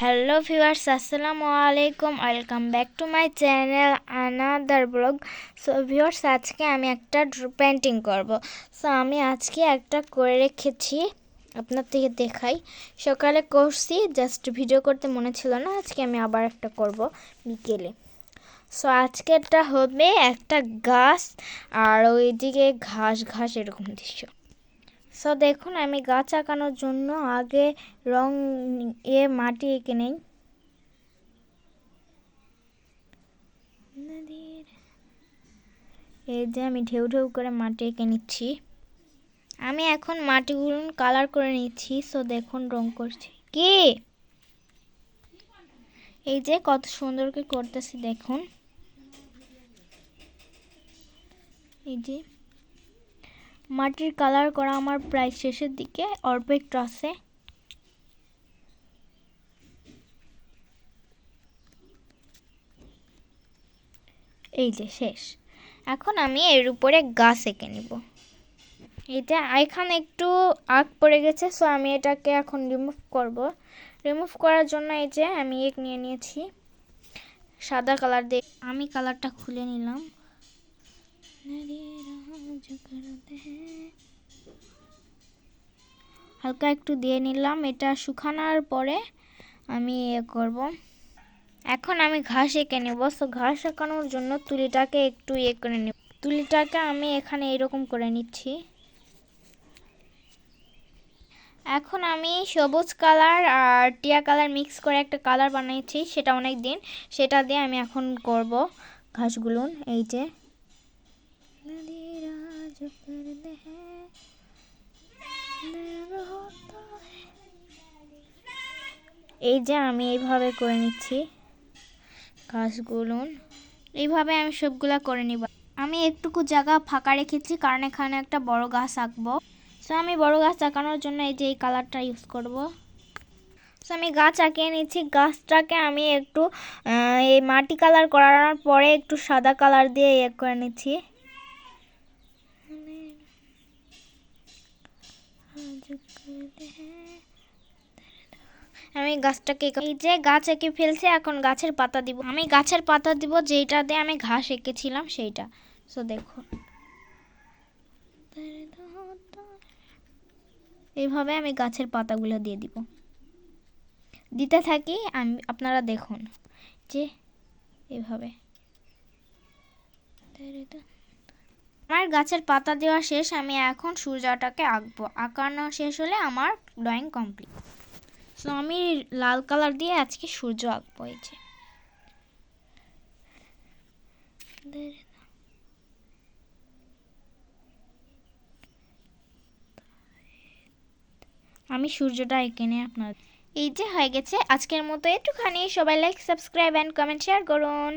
Hello viewers, আসসালামু আলাইকুম। Welcome back to my channel another blog. So viewers, আজকে আমি একটা পেন্টিং করব। সো আমি আজকে একটা করে রেখেছি, আপনার থেকে দেখাই। সকালে করছি, জাস্ট ভিডিও করতে মনে ছিল না, আজকে আমি আবার একটা করব বিকেলে। সো আজকেরটা হবে একটা গাছ আর ওইদিকে ঘাস ঘাস এরকম দৃশ্য। সো দেখুন, আমি গাছ আঁকানোর জন্য আগে রং মাটি এঁকে নেই। এই যে আমি ঢেউ ঢেউ করে মাটি এঁকে নিচ্ছি। আমি এখন মাটিগুলো কালার করে নিচ্ছি। সো দেখুন, রং করছি কি, এই যে কত সুন্দর করে করতেছি দেখুন। এই যে মাটির কালার করা আমার প্রায় শেষের দিকে, অল্প একটু আছে। এই যে শেষ। এখন আমি এর উপরে গাছ এঁকে নিব। এটা এখানে একটু আঁক পড়ে গেছে, সো আমি এটাকে এখন রিমুভ করব। রিমুভ করার জন্য এই যে আমি এক নিয়ে নিয়েছি সাদা কালার দিয়ে। আমি কালারটা খুলে নিলাম। হালকা একটু দিয়ে নিলাম। এটা শুকানোর পরে আমি করব। এখন আমি ঘাস এঁকে নেব। সো ঘাস আঁকানোর জন্য তুলিটাকে একটু করে নেব। তুলিটাকে আমি এখানে এরকম করে নিচ্ছি। এখন আমি সবুজ কালার আর টিয়া কালার মিক্স করে একটা কালার বানিয়েছি, সেটা অনেক দিন। সেটা দিয়ে আমি এখন করব ঘাসগুলো। এই যে আমি এইভাবে করে নিচ্ছি ঘাসগুলো। এইভাবে আমি সবগুলা করে নিব। আমি একটুকু জায়গা ফাঁকা রেখেছি, কারণ এখানে একটা বড় গাছ আঁকবো। সো আমি বড় গাছ আঁকানোর জন্য এই যে এই কালারটা ইউজ করব। সো আমি গাছ আঁকিয়ে নিচ্ছি। গাছটাকে আমি একটু এই মাটি কালার করার পরে একটু সাদা কালার দিয়ে করে নিচ্ছি। আমি গাছটাকে এই যে গাছ এঁকে ফেলছি, এখন গাছের পাতা দিব। আমি গাছের পাতা দিব যেটা দিয়ে আমি ঘাস এঁকেছিলাম সেইটা। সো দেখো, এইভাবে আমি গাছের পাতাগুলো দিয়ে দিব, দিতে থাকি। আপনারা দেখুন যে এইভাবে আমার গাছের পাতা দেওয়া শেষ। আমি এখন সূর্যটাকে আঁকবো। আঁকানো শেষ হলে আমার ড্রয়িং কমপ্লিট। সো আমি লাল কালার দিয়ে আজকে সূর্য আঁকবো। এই যে আমি সূর্যটা এঁকে নিয়ে আপনার এই যে হয়ে গেছে। আজকের মতো একটুখানি। সবাই like, subscribe and comment share করুন।